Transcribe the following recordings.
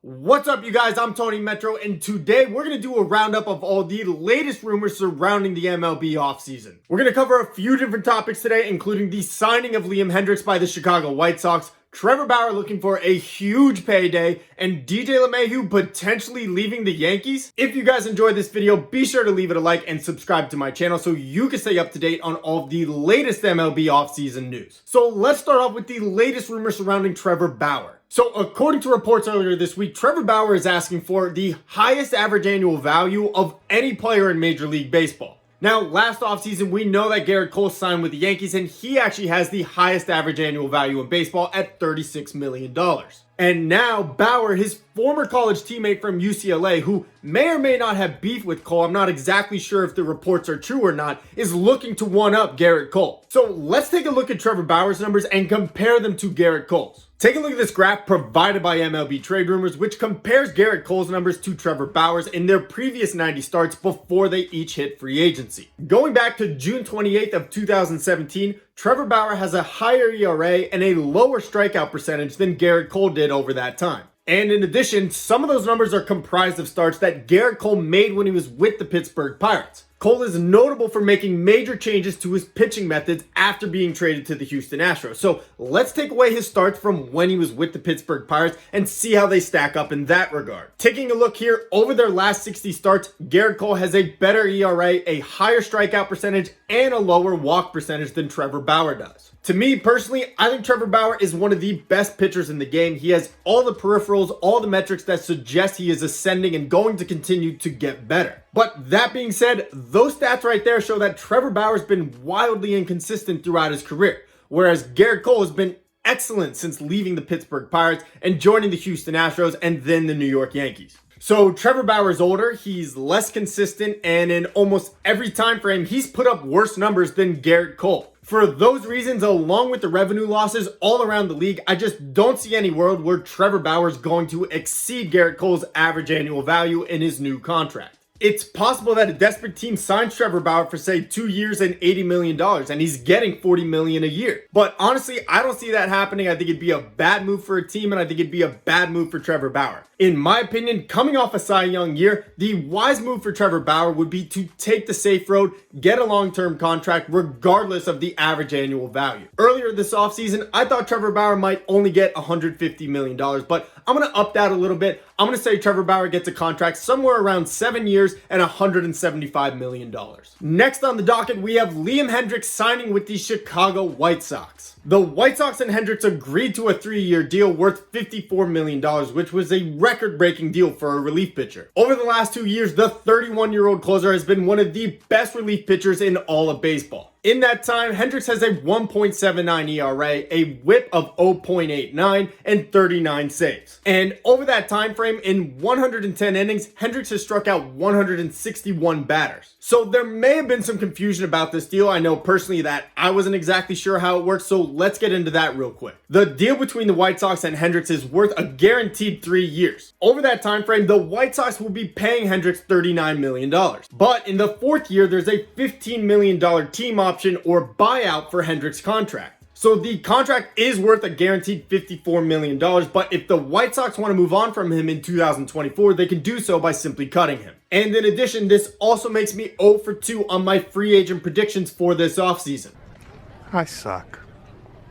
What's up, you guys? I'm Tony Metro, and today we're going to do a roundup of all the latest rumors surrounding the MLB offseason. We're going to cover a few different topics today, including the signing of Liam Hendriks by the Chicago White Sox, Trevor Bauer looking for a huge payday, and DJ LeMahieu potentially leaving the Yankees. If you guys enjoyed this video, be sure to leave it a like and subscribe to my channel so you can stay up to date on all of the latest MLB offseason news. So let's start off with the latest rumors surrounding Trevor Bauer. So according to reports earlier this week, Trevor Bauer is asking for the highest average annual value of any player in Major League Baseball. Now, last offseason, we know that Gerrit Cole signed with the Yankees, and he actually has the highest average annual value in baseball at $36 million. And now, Bauer, his former college teammate from UCLA, who may or may not have beef with Cole, I'm not exactly sure if the reports are true or not, is looking to one-up Gerrit Cole. So let's take a look at Trevor Bauer's numbers and compare them to Gerrit Cole's. Take a look at this graph provided by MLB Trade Rumors, which compares Gerrit Cole's numbers to Trevor Bauer's in their previous 90 starts before they each hit free agency. Going back to June 28th of 2017, Trevor Bauer has a higher ERA and a lower strikeout percentage than Gerrit Cole did over that time. And in addition, some of those numbers are comprised of starts that Gerrit Cole made when he was with the Pittsburgh Pirates. Cole is notable for making major changes to his pitching methods after being traded to the Houston Astros. So let's take away his starts from when he was with the Pittsburgh Pirates and see how they stack up in that regard. Taking a look here, over their last 60 starts, Gerrit Cole has a better ERA, a higher strikeout percentage, and a lower walk percentage than Trevor Bauer does. To me personally, I think Trevor Bauer is one of the best pitchers in the game. He has all the peripherals, all the metrics that suggest he is ascending and going to continue to get better. But that being said, those stats right there show that Trevor Bauer's been wildly inconsistent throughout his career, whereas Gerrit Cole has been excellent since leaving the Pittsburgh Pirates and joining the Houston Astros and then the New York Yankees. So Trevor Bauer's older, he's less consistent, and in almost every time frame, he's put up worse numbers than Gerrit Cole. For those reasons, along with the revenue losses all around the league, I just don't see any world where Trevor Bauer is going to exceed Gerrit Cole's average annual value in his new contract. It's possible that a desperate team signs Trevor Bauer for, say, 2 years and $80 million, and he's getting $40 million a year. But honestly, I don't see that happening. I think it'd be a bad move for a team, and I think it'd be a bad move for Trevor Bauer. In my opinion, coming off a Cy Young year, the wise move for Trevor Bauer would be to take the safe road, get a long-term contract, regardless of the average annual value. Earlier this offseason, I thought Trevor Bauer might only get $150 million, but I'm going to up that a little bit. I'm going to say Trevor Bauer gets a contract somewhere around 7 years and $175 million. Next on the docket, we have Liam Hendriks signing with the Chicago White Sox. The White Sox and Hendriks agreed to a 3-year deal worth $54 million, which was a record-breaking deal for a relief pitcher. Over the last 2 years, the 31-year-old closer has been one of the best relief pitchers in all of baseball. In that time, Hendriks has a 1.79 ERA, a whip of 0.89, and 39 saves. And over that time frame, in 110 innings, Hendriks has struck out 161 batters. So there may have been some confusion about this deal. I know personally that I wasn't exactly sure how it works, so let's get into that real quick. The deal between the White Sox and Hendriks is worth a guaranteed 3 years. Over that time frame, the White Sox will be paying Hendriks $39 million. But in the 4th year, there's a $15 million team option or buyout for Hendriks' contract. So the contract is worth a guaranteed $54 million, but if the White Sox want to move on from him in 2024, they can do so by simply cutting him. And in addition, this also makes me 0 for 2 on my free agent predictions for this offseason. I suck.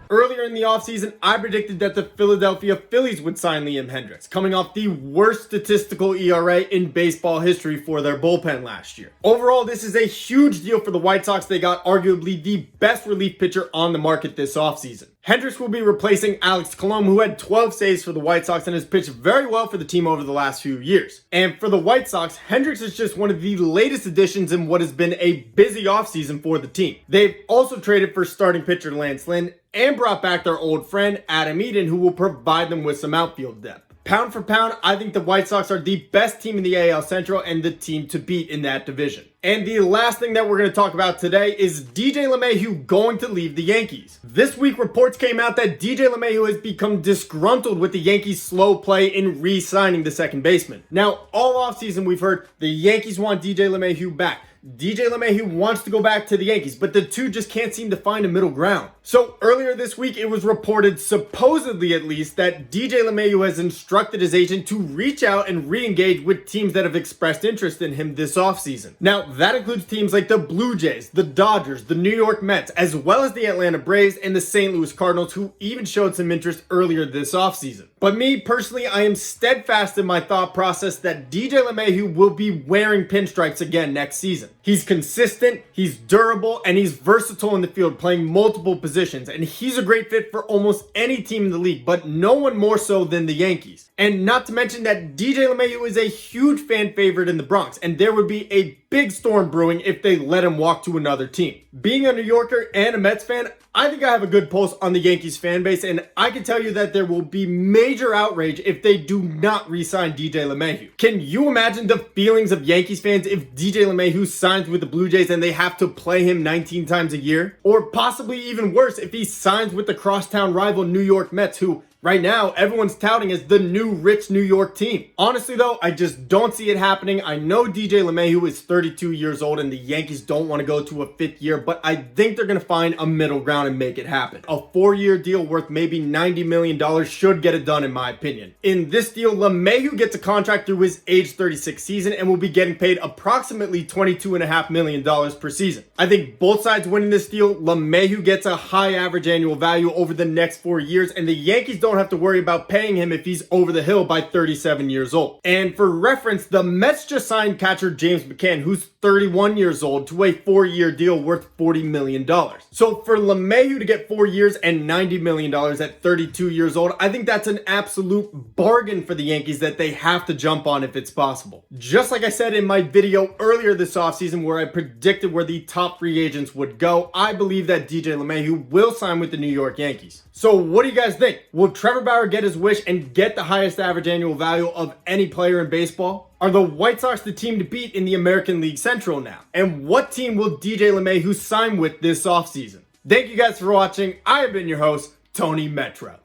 Earlier in the offseason, I predicted that the Philadelphia Phillies would sign Liam Hendriks, coming off the worst statistical ERA in baseball history for their bullpen last year. Overall, this is a huge deal for the White Sox. They got arguably the best relief pitcher on the market this offseason. Hendriks will be replacing Alex Colomé, who had 12 saves for the White Sox and has pitched very well for the team over the last few years. And for the White Sox, Hendriks is just one of the latest additions in what has been a busy offseason for the team. They've also traded for starting pitcher Lance Lynn and brought back their old friend Adam Eaton, who will provide them with some outfield depth. Pound for pound, I think the White Sox are the best team in the AL Central and the team to beat in that division. And the last thing that we're going to talk about today is DJ LeMahieu going to leave the Yankees. This week, reports came out that DJ LeMahieu has become disgruntled with the Yankees' slow play in re-signing the second baseman. Now, all offseason, we've heard the Yankees want DJ LeMahieu back. DJ LeMahieu wants to go back to the Yankees, but the two just can't seem to find a middle ground. So earlier this week, it was reported, supposedly at least, that DJ LeMahieu has instructed his agent to reach out and re-engage with teams that have expressed interest in him this offseason. Now, that includes teams like the Blue Jays, the Dodgers, the New York Mets, as well as the Atlanta Braves and the St. Louis Cardinals, who even showed some interest earlier this offseason. But me, personally, I am steadfast in my thought process that DJ LeMahieu will be wearing pinstripes again next season. He's consistent, he's durable, and he's versatile in the field, playing multiple positions, and he's a great fit for almost any team in the league, but no one more so than the Yankees. And not to mention that DJ LeMahieu is a huge fan favorite in the Bronx, and there would be a big storm brewing if they let him walk to another team. Being a New Yorker and a Mets fan, I think I have a good pulse on the Yankees fan base, and I can tell you that there will be major outrage if they do not re-sign DJ LeMahieu. Can you imagine the feelings of Yankees fans if DJ LeMahieu signs with the Blue Jays and they have to play him 19 times a year? Or possibly even worse, if he signs with the crosstown rival New York Mets, who right now, everyone's touting as the new rich New York team. Honestly though, I just don't see it happening. I know DJ LeMahieu is 32 years old and the Yankees don't want to go to a 5th year, but I think they're going to find a middle ground and make it happen. A 4-year deal worth maybe $90 million should get it done in my opinion. In this deal, LeMahieu gets a contract through his age 36 season and will be getting paid approximately $22.5 million per season. I think both sides winning this deal. LeMahieu gets a high average annual value over the next 4 years, and the Yankees don't have to worry about paying him if he's over the hill by 37 years old. And for reference, the Mets just signed catcher James McCann, who's 31 years old, to a 4-year deal worth $40 million. So for LeMahieu to get 4 years and $90 million at 32 years old, I think that's an absolute bargain for the Yankees that they have to jump on if it's possible. Just like I said in my video earlier this offseason where I predicted where the top free agents would go, I believe that DJ LeMahieu will sign with the New York Yankees. So what do you guys think? Will Trevor Bauer get his wish and get the highest average annual value of any player in baseball? Are the White Sox the team to beat in the American League Central now? And what team will DJ LeMahieu sign with this offseason? Thank you guys for watching. I have been your host, Tony Metro.